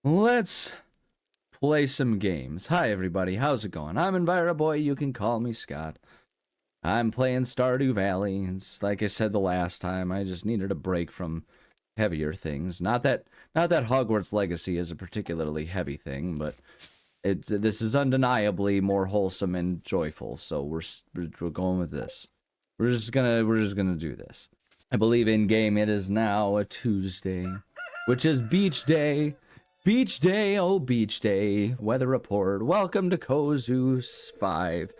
Let's play some games. Hi, everybody. How's it going? I'm EnviroBoy. You can call me Scott. I'm playing Stardew Valley. It's like I said the last time. I just needed a break from heavier things. Not that Hogwarts Legacy is a particularly heavy thing, but this is undeniably more wholesome and joyful. So we're going with this. We're just gonna do this. I believe in game it is now a Tuesday, which is beach day. Beach day, oh beach day. Weather report. Welcome to Kozus 5,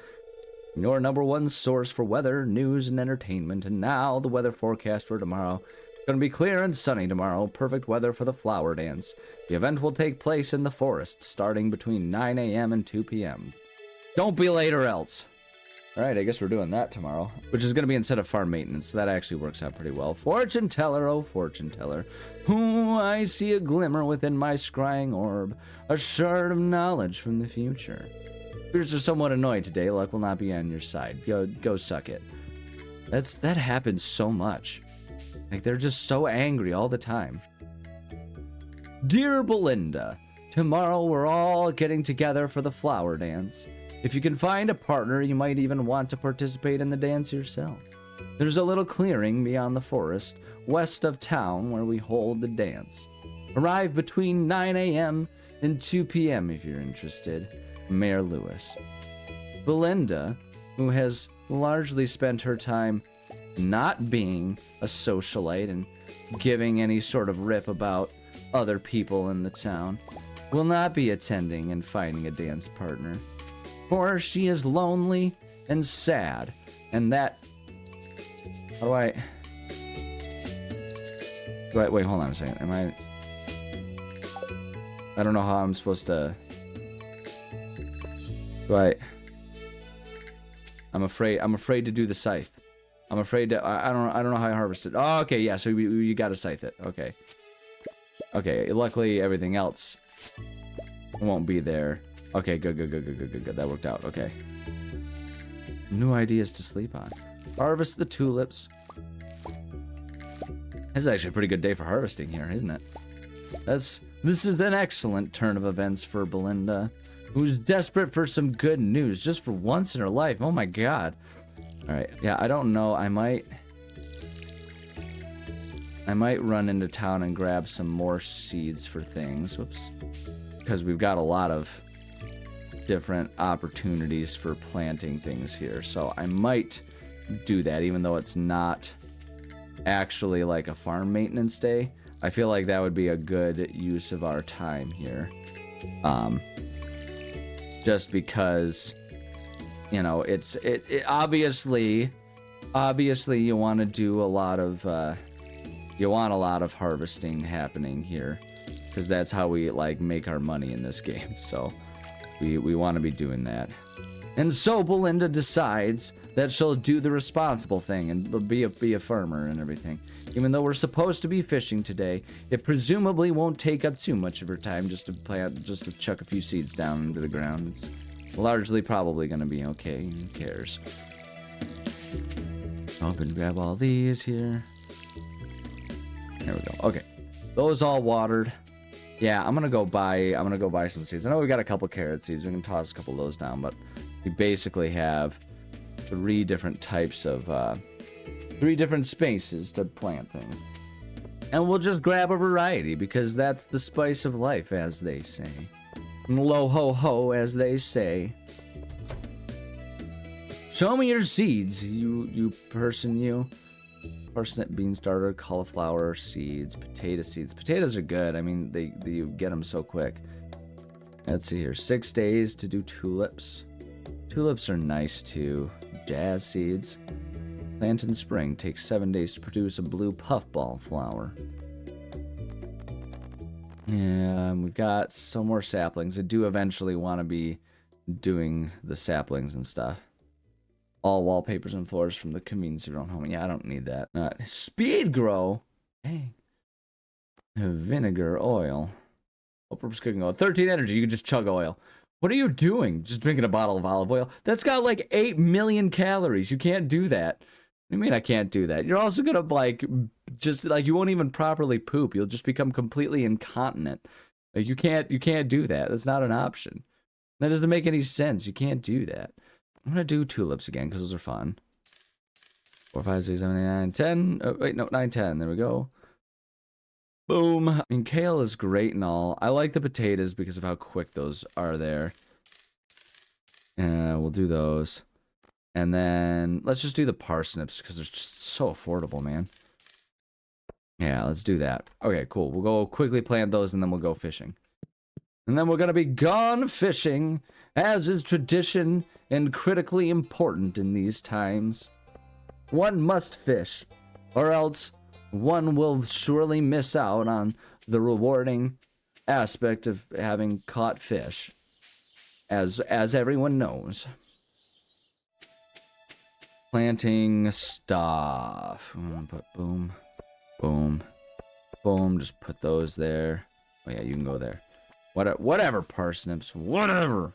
your number one source for weather, news, and entertainment. And now the weather forecast for tomorrow. It's going to be clear and sunny tomorrow. Perfect weather for the flower dance. The event will take place in the forest, starting between 9 a.m. and 2 p.m. Don't be late or else. Alright, I guess we're doing that tomorrow, which is going to be instead of farm maintenance, so that actually works out pretty well. Fortune teller, oh fortune teller, who I see a glimmer within my scrying orb, a shard of knowledge from the future. Spirits are somewhat annoyed today, luck will not be on your side. Go suck it. That happens so much. Like, they're just so angry all the time. Dear Belinda, tomorrow we're all getting together for the flower dance. If you can find a partner, you might even want to participate in the dance yourself. There's a little clearing beyond the forest, west of town, where we hold the dance. Arrive between 9 a.m. and 2 p.m. if you're interested. Mayor Lewis. Belinda, who has largely spent her time not being a socialite and giving any sort of rip about other people in the town, will not be attending and finding a dance partner. For she is lonely and sad, and that... How do I... Wait, hold on a second. I don't know how I'm supposed to... I'm afraid to do the scythe. I'm afraid to... I don't know how I harvest it. Oh, okay, yeah, so you gotta scythe it. Okay. Okay, luckily everything else won't be there. Okay, good. That worked out. Okay. New ideas to sleep on. Harvest the tulips. This is actually a pretty good day for harvesting here, isn't it? This is an excellent turn of events for Belinda, who's desperate for some good news just for once in her life. Oh my god. Alright, yeah, I don't know. I might run into town and grab some more seeds for things. Whoops. Because we've got a lot of different opportunities for planting things here, so I might do that even though it's not actually like a farm maintenance day. I feel like that would be a good use of our time here, just because, you know, it obviously you want to do a lot of you want a lot of harvesting happening here, because that's how we like make our money in this game. So we want to be doing that. And so Belinda decides that she'll do the responsible thing and be a farmer and everything. Even though we're supposed to be fishing today, it presumably won't take up too much of her time just to chuck a few seeds down into the ground. It's largely probably going to be okay. Who cares? Open, grab all these here. There we go. Okay. Those all watered. Yeah, I'm gonna go buy some seeds. I know we got a couple carrot seeds. We can toss a couple of those down, but we basically have three different types of three different spaces to plant things. And we'll just grab a variety because that's the spice of life, as they say. Lo ho ho, as they say. Show me your seeds, you person, you. Parsnip, bean starter, cauliflower seeds, potato seeds. Potatoes are good. I mean, you get them so quick. Let's see here. 6 days to do tulips. Tulips are nice too. Jazz seeds. Plant in spring. Takes 7 days to produce a blue puffball flower. Yeah, we've got some more saplings. I do eventually want to be doing the saplings and stuff. All wallpapers and floors from the convenience of your own home. Yeah, I don't need that. Speed grow. Dang. Vinegar, oil. All-purpose cooking oil. 13 energy. You can just chug oil. What are you doing? Just drinking a bottle of olive oil? That's got like 8 million calories. You can't do that. What do you mean I can't do that? You're also gonna like, just like, you won't even properly poop. You'll just become completely incontinent. Like you can't do that. That's not an option. That doesn't make any sense. You can't do that. I'm gonna do tulips again because those are fun. 4, 5, 6, 7, 8, 9, 10. Oh, wait, no, 9, 10. There we go. Boom. I mean, kale is great and all. I like the potatoes because of how quick those are there. We'll do those. And then let's just do the parsnips because they're just so affordable, man. Yeah, let's do that. Okay, cool. We'll go quickly plant those and then we'll go fishing. And then we're going to be gone fishing, as is tradition and critically important in these times. One must fish, or else one will surely miss out on the rewarding aspect of having caught fish, as everyone knows. Planting stuff. But boom, boom, boom. Just put those there. Oh yeah, you can go there. Whatever, parsnips, whatever.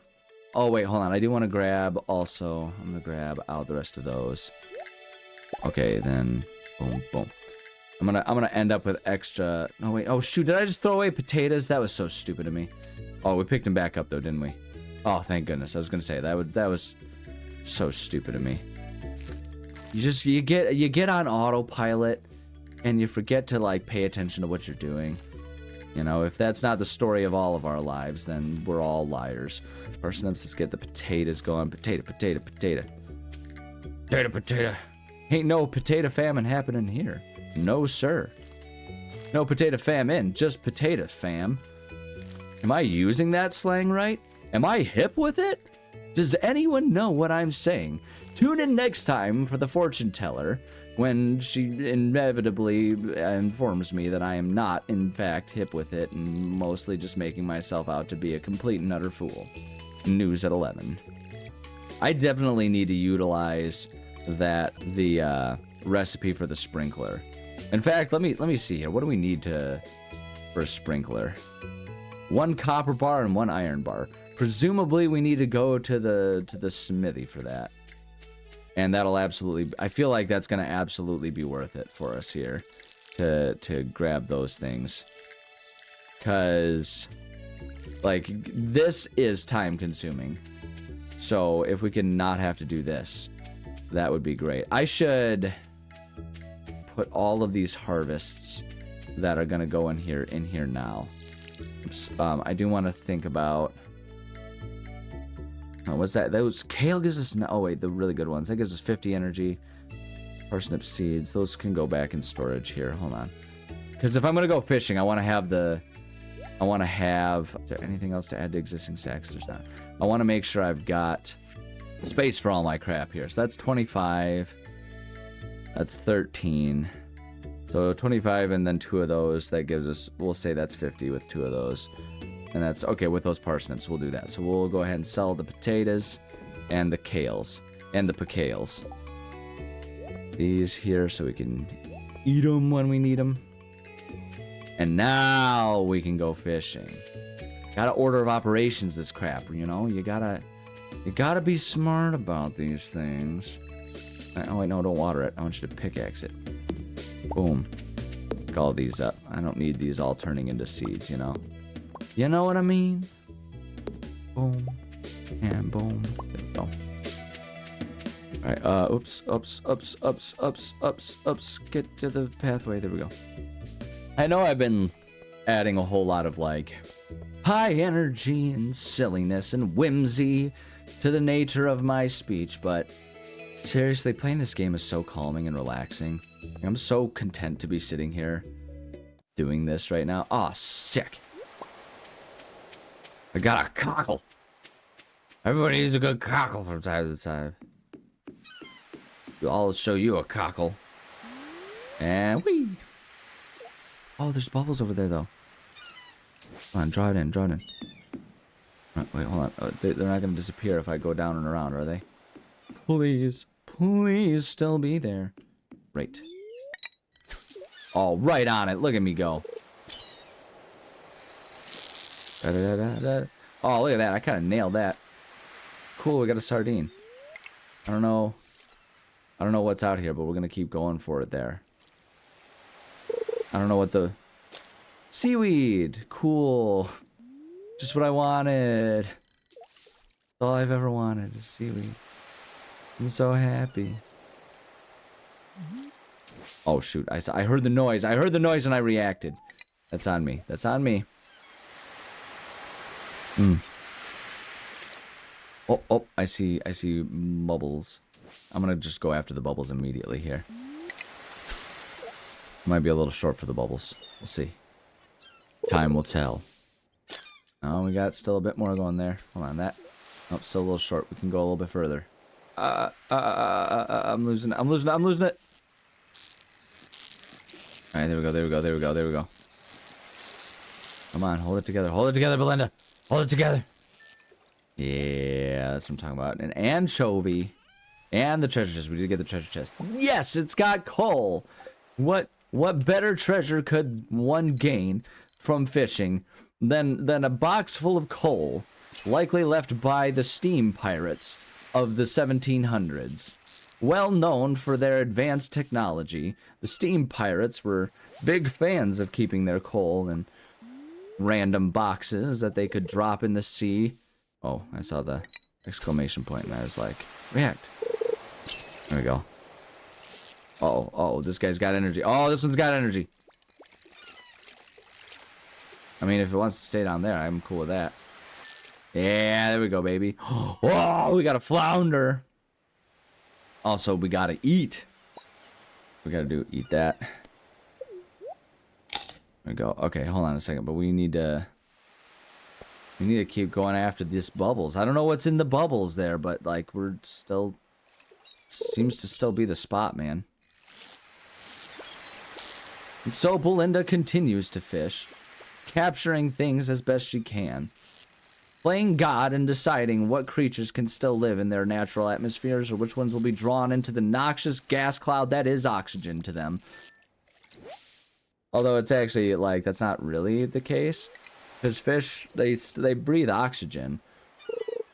Oh wait, hold on. I do want to grab also. I'm gonna grab out the rest of those. Okay, then boom, boom. I'm gonna end up with extra. No wait. Oh shoot! Did I just throw away potatoes? That was so stupid of me. Oh, we picked them back up though, didn't we? Oh, thank goodness. I was gonna say that was so stupid of me. You get on autopilot, and you forget to like pay attention to what you're doing. You know, if that's not the story of all of our lives, then we're all liars. Parsnips, let's get the potatoes going. Potato, potato, potato. Potato, potato. Ain't no potato famine happening here. No, sir. No potato famine, just potato fam. Am I using that slang right? Am I hip with it? Does anyone know what I'm saying? Tune in next time for the fortune teller when she inevitably informs me that I am not, in fact, hip with it and mostly just making myself out to be a complete and utter fool. News at 11. I definitely need to utilize the recipe for the sprinkler. In fact, let me see here. What do we need for a sprinkler? 1 copper bar and 1 iron bar. Presumably, we need to go to the smithy for that. And that'll absolutely, I feel like that's going to absolutely be worth it for us here to grab those things. Because, like, this is time consuming. So if we can not have to do this, that would be great. I should put all of these harvests that are going to go in here now. Oops. I do want to think about... Oh, what's that? Those kale gives us... Oh, wait, the really good ones. That gives us 50 energy. Parsnip seeds. Those can go back in storage here. Hold on. Because if I'm going to go fishing, I want to have the... Is there anything else to add to existing stacks? There's not. I want to make sure I've got space for all my crap here. So that's 25. That's 13. So 25 and then 2 of those. That gives us... We'll say that's 50 with 2 of those. And that's okay with those parsnips. We'll do that. So we'll go ahead and sell the potatoes and the kales and the picales. These here so we can eat them when we need them. And now we can go fishing. Gotta order of operations this crap, you know? You gotta be smart about these things. Oh wait, no, don't water it. I want you to pickaxe it. Boom. Pick all these up. I don't need these all turning into seeds, you know? You know what I mean? Boom. And boom. There we go. Alright, oops. Get to the pathway. There we go. I know I've been adding a whole lot of, like, high energy and silliness and whimsy to the nature of my speech, but seriously, playing this game is so calming and relaxing. I'm so content to be sitting here doing this right now. Aw, sick. I got a cockle. Everybody needs a good cockle from time to time. I'll show you a cockle. And whee! Oh, there's bubbles over there, though. Come on, draw it in, draw it in. Wait, hold on. They're not going to disappear if I go down and around, are they? Please. Please still be there. Right. Oh, right on it. Look at me go. Da, da, da, da. Oh, look at that. I kind of nailed that. Cool, we got a sardine. I don't know what's out here, but we're going to keep going for it there. I don't know what the... Seaweed! Cool. Just what I wanted. That's all I've ever wanted is seaweed. I'm so happy. Oh shoot, I heard the noise. I heard the noise and I reacted. That's on me. That's on me. Oh, I see bubbles. I'm gonna just go after the bubbles immediately here. Might be a little short for the bubbles. We'll see. Time will tell. Oh, we got still a bit more going there. Hold on, that. Oh, still a little short. We can go a little bit further. I'm losing it. I'm losing it. All right, there we go. Come on, hold it together. Hold it together, Belinda. Hold it together. Yeah, that's what I'm talking about. An anchovy. And the treasure chest. We did get the treasure chest. Yes, it's got coal. What better treasure could one gain from fishing than a box full of coal, likely left by the steam pirates of the 1700s? Well known for their advanced technology, the steam pirates were big fans of keeping their coal in random boxes that they could drop in the sea. Oh, I saw the exclamation point and I was like, react. There we go. Oh, this guy's got energy. Oh, this one's got energy. I mean, if it wants to stay down there, I'm cool with that. Yeah, there we go, baby. Oh, we got a flounder. Also, we gotta eat. We gotta eat that. There we go. Okay, hold on a second, but we need to keep going after these bubbles. I don't know what's in the bubbles there, but like we're still seems to still be the spot, man. And so Belinda continues to fish, capturing things as best she can, playing God and deciding what creatures can still live in their natural atmospheres or which ones will be drawn into the noxious gas cloud that is oxygen to them. Although it's actually, like, that's not really the case. Because fish, they breathe oxygen.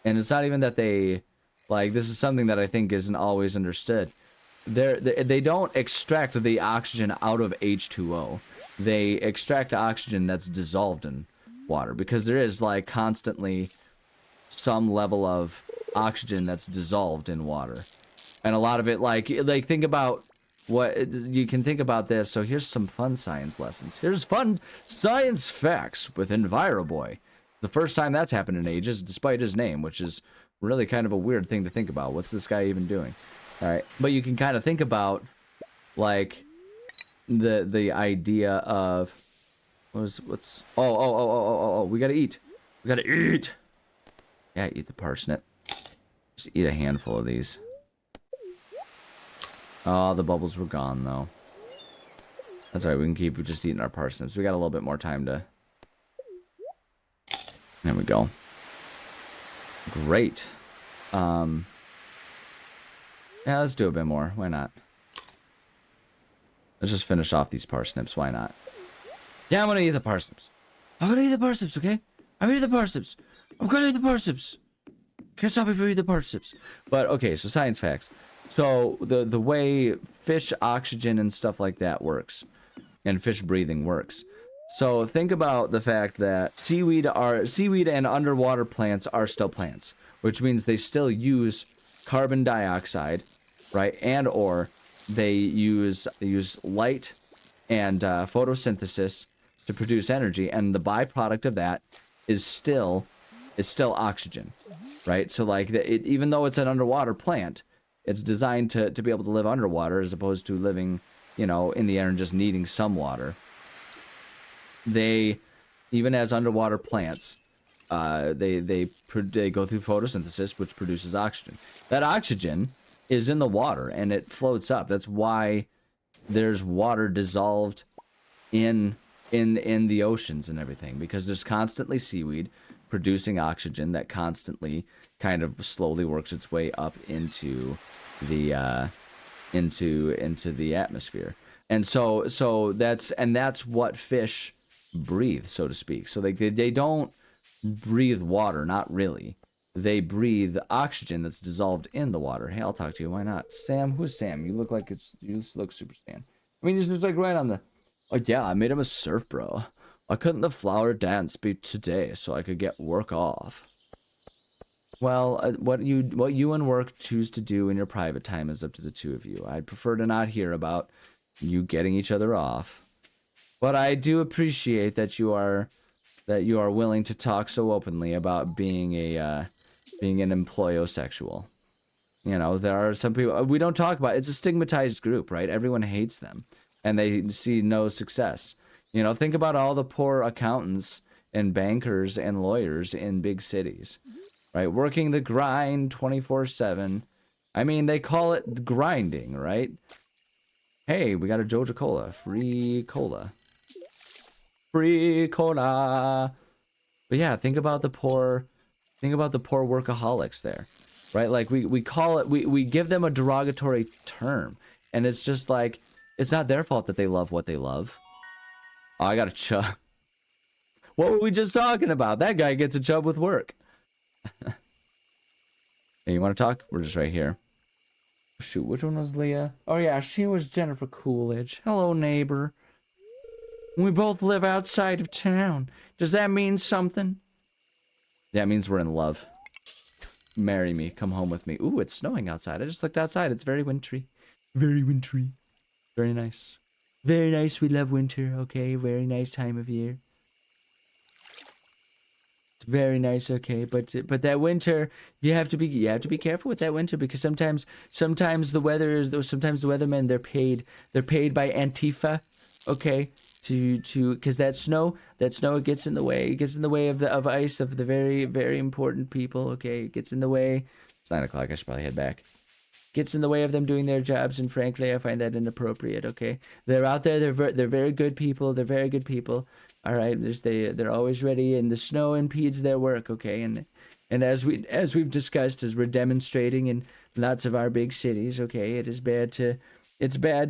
And it's not even that they, like, this is something that I think isn't always understood. They don't extract the oxygen out of H2O. They extract oxygen that's dissolved in water. Because there is, like, constantly some level of oxygen that's dissolved in water. And a lot of it, like think about what you can think about this. So here's some fun science lessons. Here's fun science facts with EnviroBoy. The first time that's happened in ages, despite his name, which is really kind of a weird thing to think about. What's this guy even doing? All right, but you can kind of think about like the idea of what's oh we gotta eat. Yeah, eat the parsnip. Just eat a handful of these. Oh, the bubbles were gone, though. That's alright, we can keep just eating our parsnips. We got a little bit more time to... There we go. Great. Yeah, let's do a bit more. Why not? Let's just finish off these parsnips. Why not? Yeah, I'm gonna eat the parsnips. I'm gonna eat the parsnips, okay? I'm gonna eat the parsnips. I'm gonna eat the parsnips. Can't stop me from eating the parsnips. But, okay, so science facts. So the way fish oxygen and stuff like that works, and fish breathing works. So think about the fact that seaweed and underwater plants are still plants, which means they still use carbon dioxide, right? And or they use light and photosynthesis to produce energy, and the byproduct of that is still oxygen, right? So like even though it's an underwater plant, it's designed to be able to live underwater as opposed to living, you know, in the air and just needing some water. They, even as underwater plants, they go through photosynthesis, which produces oxygen. That oxygen is in the water and it floats up. That's why there's water dissolved in the oceans and everything, because there's constantly seaweed producing oxygen that constantly kind of slowly works its way up into the atmosphere. And so that's what fish breathe, so to speak. So they don't breathe water, not really. They breathe oxygen that's dissolved in the water. Hey, I'll talk to you. Why not? Sam, who's Sam? You look like you look super Stan. I mean, he's like right on the... Oh yeah, I made him a surf bro. Why couldn't the flower dance be today so I could get work off? Well, what you and work choose to do in your private time is up to the two of you. I'd prefer to not hear about you getting each other off. But I do appreciate that you are willing to talk so openly about being an employosexual. You know, there are some people we don't talk about. It's a stigmatized group, right? Everyone hates them, and they see no success. You know, think about all the poor accountants and bankers and lawyers in big cities, right? Working the grind 24/7. I mean, they call it grinding, right? Hey, we got a Joja Cola, free cola, free cola. But yeah, think about the poor workaholics there, right? Like we call it, we give them a derogatory term, and it's just like it's not their fault that they love what they love. Oh, I got a chub. What were we just talking about? That guy gets a chub with work. Hey, you want to talk? We're just right here. Shoot, which one was Leah? Oh yeah, she was Jennifer Coolidge. Hello, neighbor. We both live outside of town. Does that mean something? Yeah, it means we're in love. Marry me. Come home with me. Ooh, it's snowing outside. I just looked outside. It's very wintry. Very wintry. Very nice. Very nice. We love winter. Okay, very nice time of year. It's very nice. Okay, but that winter, you have to be careful with that winter because sometimes the weathermen they're paid by Antifa. Okay, to because that snow it gets in the way of ice of the very very important people. Okay, it gets in the way. It's 9 o'clock. I should probably head back. Gets in the way of them doing their jobs, and frankly I find that inappropriate. Okay, they're out there, they're very good people, they're very good people. All right, they're always ready, and the snow impedes their work. Okay, and as we've discussed, as we're demonstrating in lots of our big cities. Okay, it's bad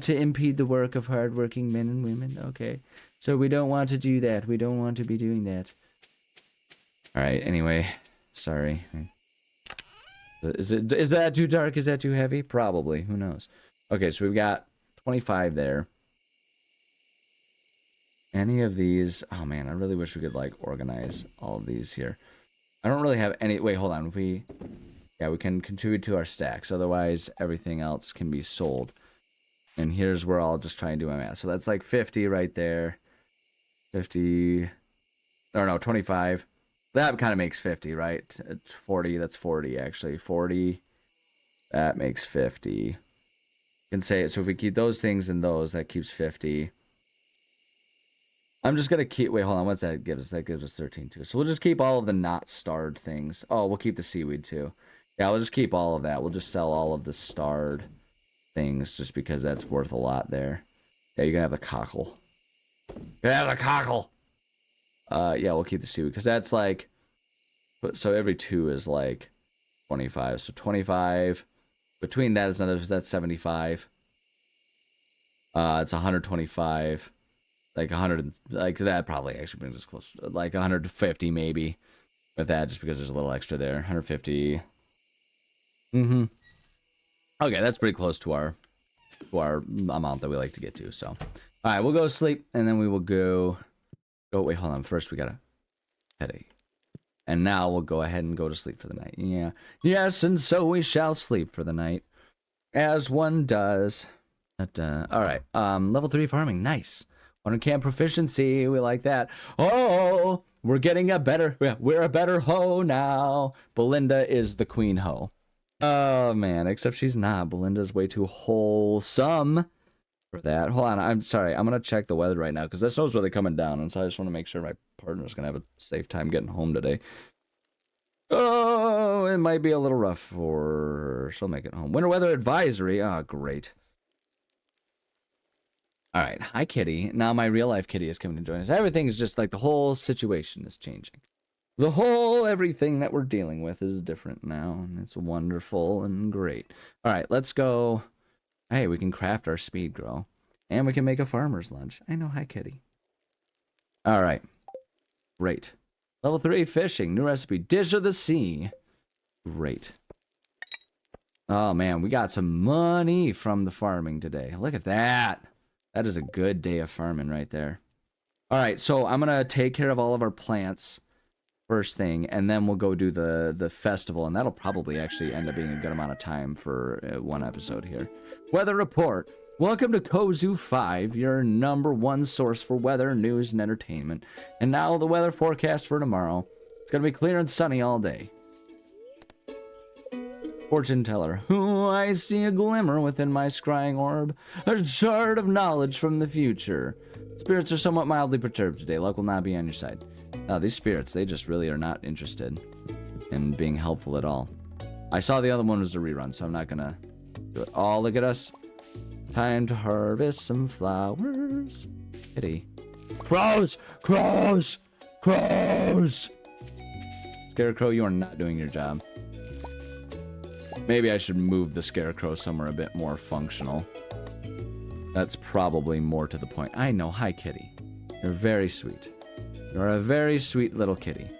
to impede the work of hardworking men and women. Okay, so we don't want to do that. We don't want to be doing that. All right. Anyway, sorry. Is that too dark? Is that too heavy? Probably. Who knows? Okay, so we've got 25 there. Any of these? Oh man, I really wish we could like organize all of these here. I don't really have any. Wait, hold on. We can contribute to our stacks. Otherwise, everything else can be sold. And here's where I'll just try and do my math. So that's like 50 right there. 50. Or no, 25. That kind of makes 50, right? 40, that's 40 actually. 40, that makes 50. You can say, so if we keep those things and those, that keeps 50. I'm just going to keep, wait, hold on, what's that give us? That gives us 13 too. So we'll just keep all of the not starred things. Oh, we'll keep the seaweed too. Yeah, we'll just keep all of that. We'll just sell all of the starred things just because that's worth a lot there. Yeah, you're going to have the cockle. You're going to have the cockle! Yeah, we'll keep the seaweed because that's like, so every 2 is like 25. So 25 between that is another, that's 75. It's 125. Like 100, like that probably actually brings us close, like 150 maybe with that, just because there's a little extra there. 150. Mm-hmm. Okay, that's pretty close to our amount that we like to get to. So, all right, we'll go sleep and then we will go. Oh wait, hold on. First, we got a headache, and now we'll go ahead and go to sleep for the night. Yeah, yes, and so we shall sleep for the night, as one does. But, all right. Level 3 farming, nice. 100 camp proficiency, we like that. Oh, we're getting we're a better hoe now. Belinda is the queen hoe. Oh man, except she's not. Belinda's way too wholesome for that. Hold on, I'm sorry. I'm gonna check the weather right now because that snow's really coming down, and so I just want to make sure my partner's gonna have a safe time getting home today. Oh, it might be a little rough for her. She'll make it home. Winter weather advisory. Oh, great. All right, hi Kitty. Now my real life Kitty is coming to join us. Everything's just like the whole situation is changing. The whole everything that we're dealing with is different now, and it's wonderful and great. All right, let's go. Hey, we can craft our speed grow, and we can make a farmer's lunch. I know, hi Kitty. All right, great. Level 3 fishing, new recipe, dish of the sea. Great. Oh man, we got some money from the farming today. Look at that. That is a good day of farming right there. All right, so I'm gonna take care of all of our plants first thing, and then we'll go do the festival, and that'll probably actually end up being a good amount of time for one episode here. Weather report. Welcome to Kozu 5, your #1 source for weather, news, and entertainment. And now the weather forecast for tomorrow. It's gonna be clear and sunny all day. Fortune teller. Oh, I see a glimmer within my scrying orb, a shard of knowledge from the future. Spirits are somewhat mildly perturbed today. Luck will not be on your side. These spirits, they just really are not interested in being helpful at all. I saw the other one was a rerun, so I'm not gonna do it. Oh, look at us. Time to harvest some flowers. Kitty. Crows! Crows! Crows! Scarecrow, you are not doing your job. Maybe I should move the Scarecrow somewhere a bit more functional. That's probably more to the point. I know. Hi, kitty. You're very sweet. You're a very sweet little kitty.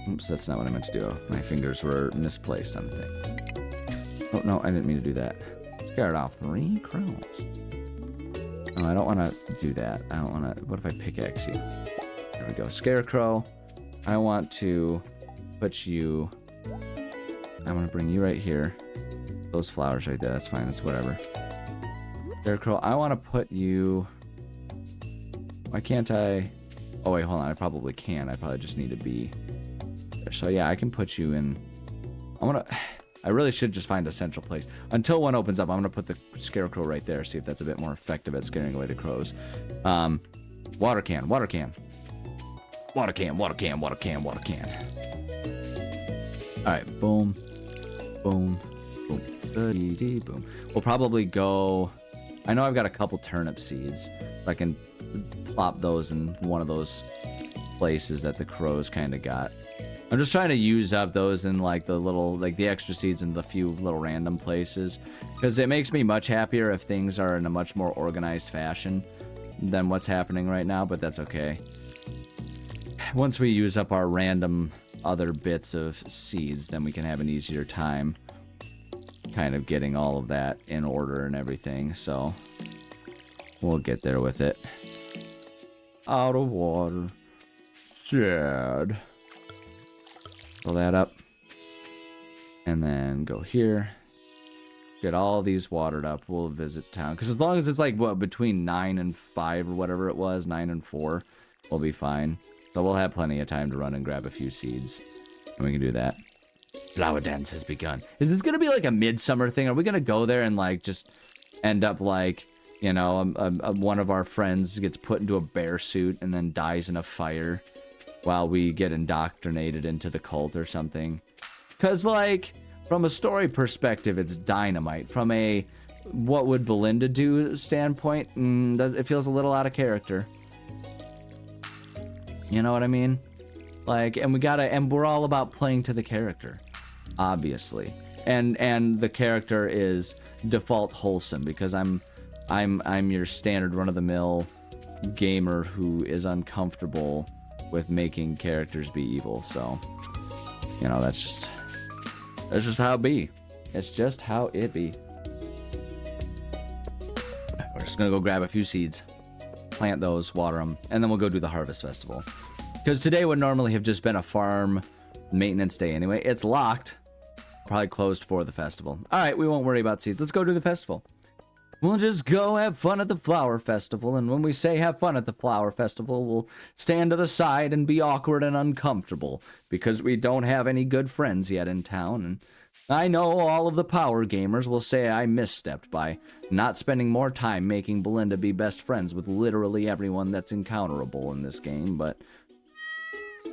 Oops, that's not what I meant to do. My fingers were misplaced on the thing. Oh, no, I didn't mean to do that. Scared off 3 crows. Oh, I don't want to do that. I don't want to... What if I pickaxe you? There we go. Scarecrow. I want to put you... I'm going to bring you right here. Those flowers right there. That's fine. That's whatever. Scarecrow, I want to put you... Why can't I... Oh, wait, hold on. I probably can. I probably just need to be there. So, yeah, I can put you in... I'm going to... I really should just find a central place. Until one opens up, I'm going to put the Scarecrow right there. See if that's a bit more effective at scaring away the crows. Water can. Water can. Water can. Water can. Water can. Water can. All right. Boom. Boom. Boom. Boom. We'll probably go... I know I've got a couple turnip seeds. So I can plop those in one of those places that the crows kind of got. I'm just trying to use up those in like the little, like the extra seeds in the few little random places. Because it makes me much happier if things are in a much more organized fashion than what's happening right now, but that's okay. Once we use up our random other bits of seeds, then we can have an easier time kind of getting all of that in order and everything, so we'll get there with it. Out of water. Sad. Fill that up. And then go here. Get all these watered up. We'll visit town. Because as long as it's like, what, between 9 and 5 or whatever it was, 9 and 4, we'll be fine. So we'll have plenty of time to run and grab a few seeds. And we can do that. Flower dance has begun. Is this going to be like a midsummer thing? Are we going to go there and like just end up like, you know, one of our friends gets put into a bear suit and then dies in a fire while we get indoctrinated into the cult or something? Because like, from a story perspective, it's dynamite. From a what would Belinda do standpoint, it feels a little out of character. You know what I mean? Like, and we're all about playing to the character, obviously. And the character is default wholesome because I'm your standard run-of-the-mill gamer who is uncomfortable with making characters be evil. So, you know, that's just how it be. It's just how it be. We're just gonna go grab a few seeds, plant those, water them, and then we'll go do the harvest festival. Because today would normally have just been a farm maintenance day anyway. It's locked. Probably closed for the festival. Alright, we won't worry about seeds. Let's go do the festival. We'll just go have fun at the flower festival, and when we say have fun at the flower festival, we'll stand to the side and be awkward and uncomfortable, because we don't have any good friends yet in town, and I know all of the power gamers will say I misstepped by not spending more time making Belinda be best friends with literally everyone that's encounterable in this game, but...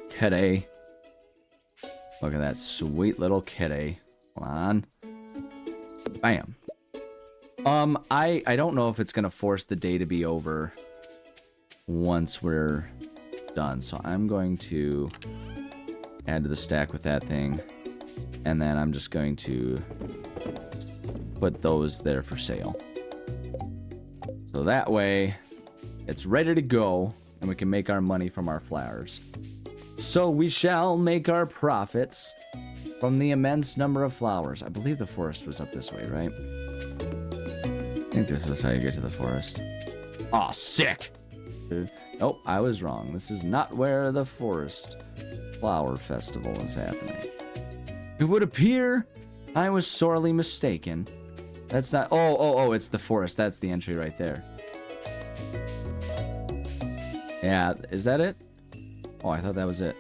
Kitty. Look at that sweet little kitty. Hold on. Bam. I don't know if it's gonna force the day to be over once we're done, so I'm going to add to the stack with that thing, and then I'm just going to put those there for sale. So that way, it's ready to go, and we can make our money from our flowers. So we shall make our profits from the immense number of flowers. I believe the forest was up this way, right? I think this was how you get to the forest. Aw, sick! Oh, I was wrong. This is not where the forest flower festival is happening. It would appear I was sorely mistaken. That's not... Oh, it's the forest. That's the entry right there. Yeah, is that it? Oh, I thought that was it.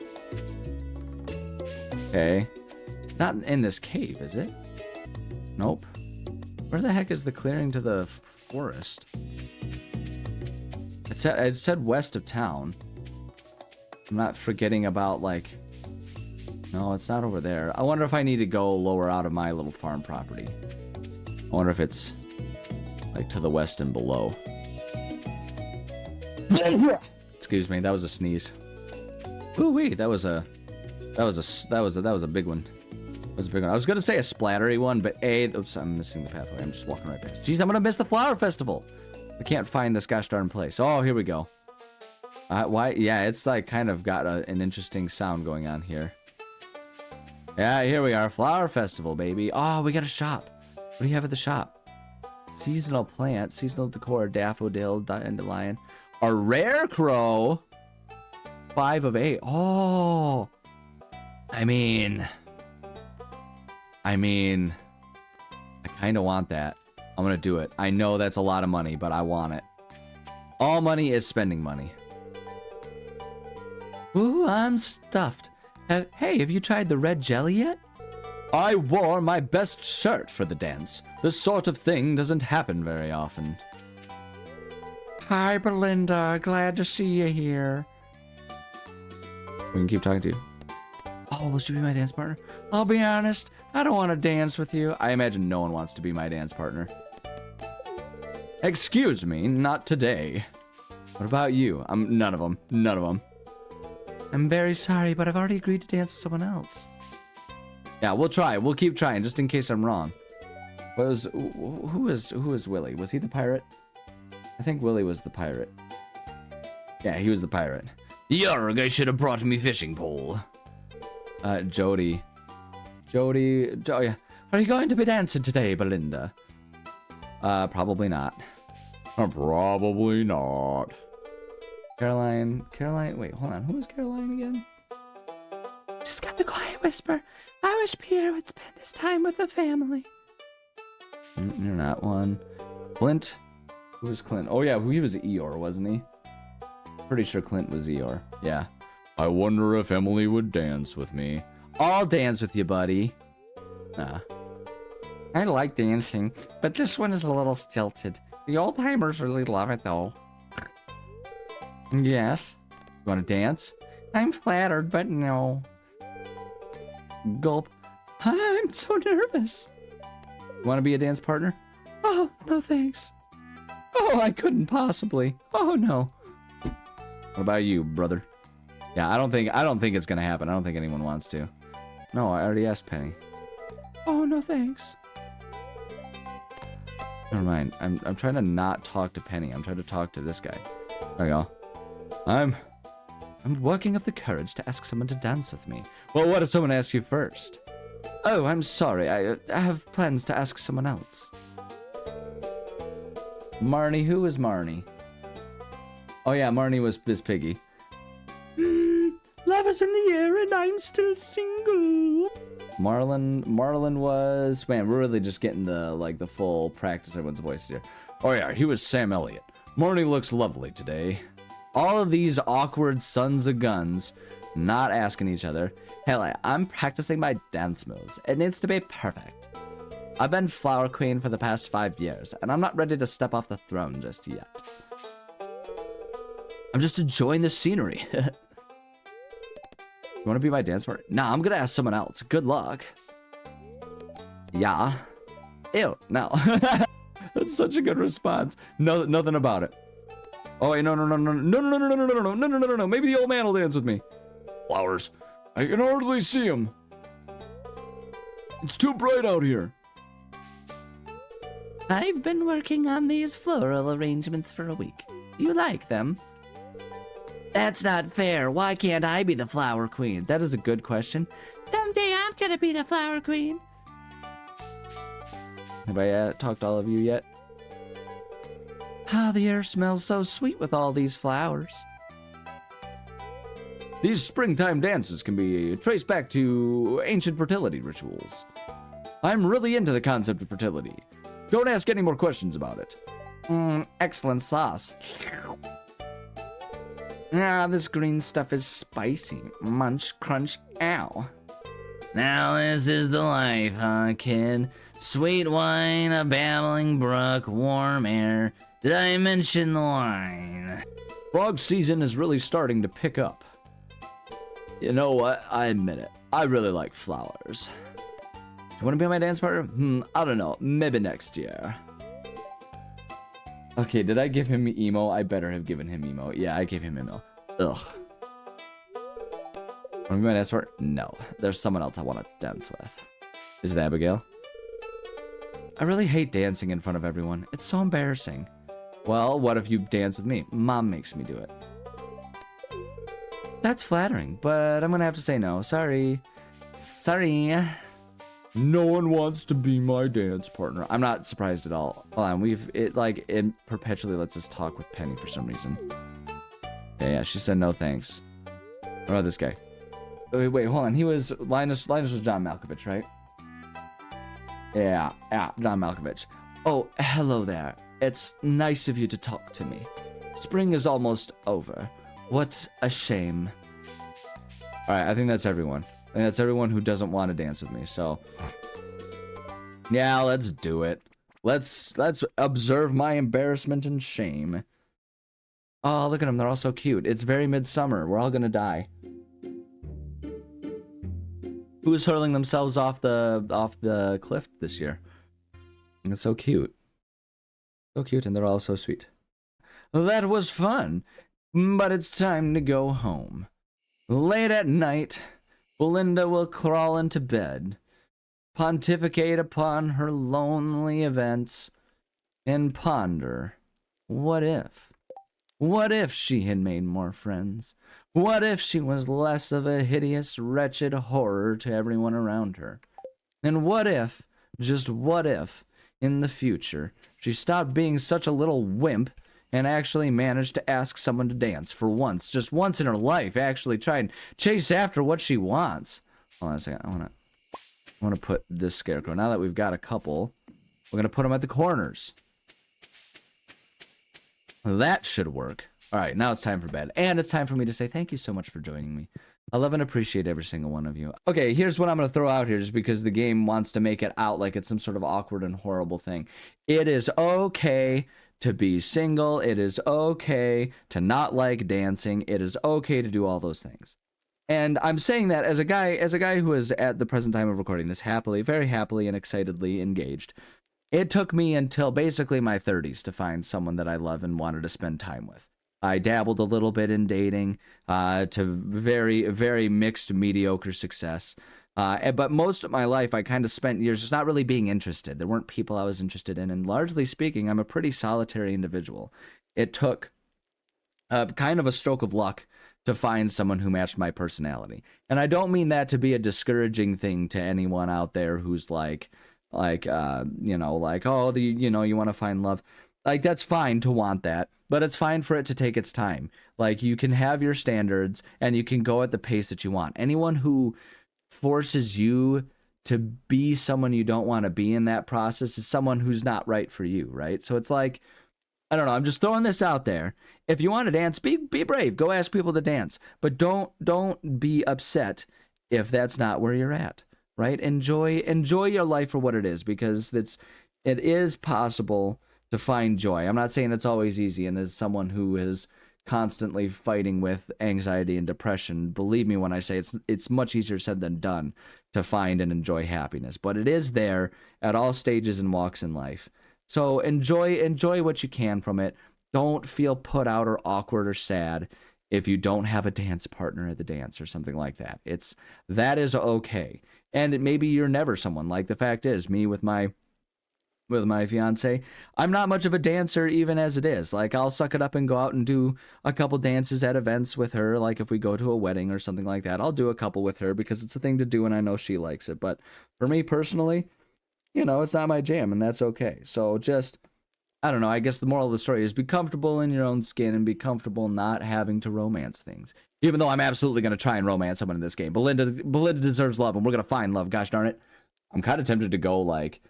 Okay. It's not in this cave, is it? Nope. Where the heck is the clearing to the forest? It said west of town. I'm not forgetting about, like... No, it's not over there. I wonder if I need to go lower out of my little farm property. I wonder if it's, like, to the west and below. Excuse me, that was a sneeze. Ooh wee, that was a big one. That was a big one. I was gonna say a splattery one, but oops, I'm missing the pathway. I'm just walking right past. Jeez, I'm gonna miss the flower festival. I can't find this gosh darn place. Oh, here we go. Why? Yeah, it's like kind of got an interesting sound going on here. Yeah, here we are. Flower festival, baby. Oh, we got a shop. What do you have at the shop? Seasonal plants, seasonal decor, daffodil, dandelion. A rare crow. 5 of 8. Oh. I mean, I kind of want that. I'm going to do it. I know that's a lot of money, but I want it. All money is spending money. Ooh, I'm stuffed. Hey, have you tried the red jelly yet? I wore my best shirt for the dance. This sort of thing doesn't happen very often. Hi, Belinda. Glad to see you here. We can keep talking to you. Oh, will she be my dance partner? I'll be honest, I don't want to dance with you. I imagine no one wants to be my dance partner. Excuse me, not today. What about you? None of them. None of them. I'm very sorry, but I've already agreed to dance with someone else. Yeah, we'll try. We'll keep trying, just in case I'm wrong. Who was Willie? Was he the pirate? I think Willie was the pirate. Yeah, he was the pirate. Yarg, I should have brought me fishing pole. Jody. Oh yeah. Are you going to be dancing today, Belinda? Probably not. Probably not. Caroline, wait, hold on. Who is Caroline again? Just got the quiet whisper. I wish Peter would spend his time with the family. You're not one. Clint? Who was Clint? Oh yeah, he was Eeyore, wasn't he? Pretty sure Clint was Eeyore. Yeah. I wonder if Emily would dance with me. I'll dance with you, buddy. I like dancing, but this one is a little stilted. The old timers really love it, though. Yes. You want to dance? I'm flattered, but no. Gulp. I'm so nervous. You want to be a dance partner? Oh, no thanks. Oh, I couldn't possibly. Oh, no. What about you, brother? Yeah, I don't think it's gonna happen. I don't think anyone wants to. No, I already asked Penny. Oh, no thanks. Never mind. I'm trying to not talk to Penny. I'm trying to talk to this guy. There we go. I'm working up the courage to ask someone to dance with me. Well, what if someone asks you first? Oh, I'm sorry. I have plans to ask someone else. Marnie, who is Marnie? Oh yeah, Marnie was Miss Piggy. Love is in the air and I'm still single. Marlon was... Man, we're really just getting the full practice everyone's voice here. Oh yeah, he was Sam Elliott. Marnie looks lovely today. All of these awkward sons of guns not asking each other. Hell, I'm practicing my dance moves. It needs to be perfect. I've been Flower Queen for the past 5 years, and I'm not ready to step off the throne just yet. I'm just enjoying the scenery. You want to be my dance partner? Nah, I'm gonna ask someone else. Good luck. Yeah. Ew, no. That's such a good response. No, nothing about it. Oh wait, no. Maybe the old man will dance with me. Flowers. I can hardly see him. It's too bright out here. I've been working on these floral arrangements for a week. You like them? That's not fair. Why can't I be the flower queen? That is a good question. Someday I'm gonna be the flower queen. Have I talked to all of you yet? Ah, the air smells so sweet with all these flowers. These springtime dances can be traced back to ancient fertility rituals. I'm really into the concept of fertility. Don't ask any more questions about it. Excellent sauce. Ah, this green stuff is spicy. Munch, crunch, ow. Now this is the life, huh, kid? Sweet wine, a babbling brook, warm air. Did I mention the wine? Frog season is really starting to pick up. You know what? I admit it. I really like flowers. You want to be my dance partner? I don't know. Maybe next year. Okay, did I give him emo? I better have given him emo. Yeah, I gave him emo. Ugh. Want to be my dance partner? No. There's someone else I want to dance with. Is it Abigail? I really hate dancing in front of everyone. It's so embarrassing. Well, what if you dance with me? Mom makes me do it. That's flattering, but I'm gonna have to say no. Sorry. Sorry. No one wants to be my dance partner. I'm not surprised at all. Hold on, it perpetually lets us talk with Penny for some reason. Yeah, she said no thanks. What about this guy? Wait, hold on. He was Linus was John Malkovich, right? Yeah, John Malkovich. Oh, hello there. It's nice of you to talk to me. Spring is almost over. What a shame. Alright, I think that's everyone. I think that's everyone who doesn't want to dance with me, so... Yeah, let's do it. Let's observe my embarrassment and shame. Oh, look at them. They're all so cute. It's very midsummer. We're all gonna die. Who's hurling themselves off the cliff this year? It's so cute. So cute, and they're all so sweet. That was fun, but it's time to go home. Late at night, Belinda will crawl into bed, pontificate upon her lonely events, and ponder, what if? What if she had made more friends? What if she was less of a hideous, wretched horror to everyone around her? And what if, just what if, in the future, she stopped being such a little wimp and actually managed to ask someone to dance for once, just once in her life, actually try and chase after what she wants. Hold on a second, I wanna put this scarecrow, now that we've got a couple, we're gonna put them at the corners. That should work. Alright, now it's time for bed. And it's time for me to say thank you so much for joining me. I love and appreciate every single one of you. Okay, here's what I'm going to throw out here just because the game wants to make it out like it's some sort of awkward and horrible thing. It is okay to be single. It is okay to not like dancing. It is okay to do all those things. And I'm saying that as a guy who is at the present time of recording this happily, very happily and excitedly engaged. It took me until basically my 30s to find someone that I love and wanted to spend time with. I dabbled a little bit in dating to very, very mixed, mediocre success. But most of my life, I kind of spent years just not really being interested. There weren't people I was interested in. And largely speaking, I'm a pretty solitary individual. It took kind of a stroke of luck to find someone who matched my personality. And I don't mean that to be a discouraging thing to anyone out there who's like, oh, you want to find love. Like, that's fine to want that, but it's fine for it to take its time. Like, you can have your standards, and you can go at the pace that you want. Anyone who forces you to be someone you don't want to be in that process is someone who's not right for you, right? So it's like, I don't know, I'm just throwing this out there. If you want to dance, be brave. Go ask people to dance. But don't be upset if that's not where you're at, right? Enjoy your life for what it is, because it is possible to find joy. I'm not saying it's always easy, and as someone who is constantly fighting with anxiety and depression, believe me when I say it's much easier said than done to find and enjoy happiness. But it is there at all stages and walks in life. So enjoy what you can from it. Don't feel put out or awkward or sad if you don't have a dance partner at the dance or something like that. That is okay. And maybe you're never someone. Like, the fact is, me with my fiance, I'm not much of a dancer even as it is. Like, I'll suck it up and go out and do a couple dances at events with her. Like, if we go to a wedding or something like that, I'll do a couple with her because it's a thing to do and I know she likes it. But for me personally, it's not my jam, and that's okay. So just, I don't know, I guess the moral of the story is be comfortable in your own skin and be comfortable not having to romance things. Even though I'm absolutely going to try and romance someone in this game. Belinda deserves love, and we're going to find love. Gosh darn it. I'm kind of tempted to go, like...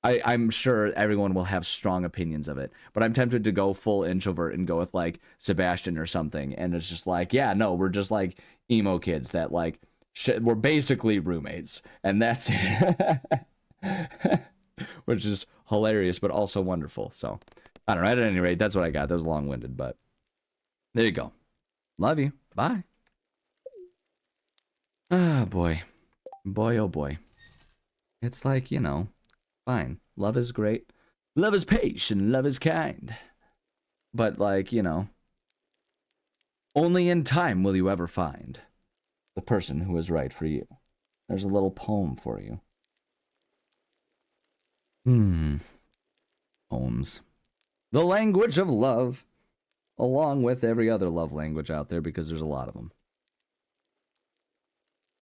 I'm sure everyone will have strong opinions of it, but I'm tempted to go full introvert and go with, like, Sebastian or something, and it's just like, yeah, no, we're just, like, emo kids that, like, we're basically roommates, and that's it. Which is hilarious, but also wonderful, so... I don't know, at any rate, that's what I got. That was long-winded, but... There you go. Love you. Bye. Ah, boy. Boy, oh boy. It's like, you know, fine. Love is great. Love is patient. Love is kind. But, like, you know, only in time will you ever find the person who is right for you. There's a little poem for you. Poems. The language of love, along with every other love language out there, because there's a lot of them.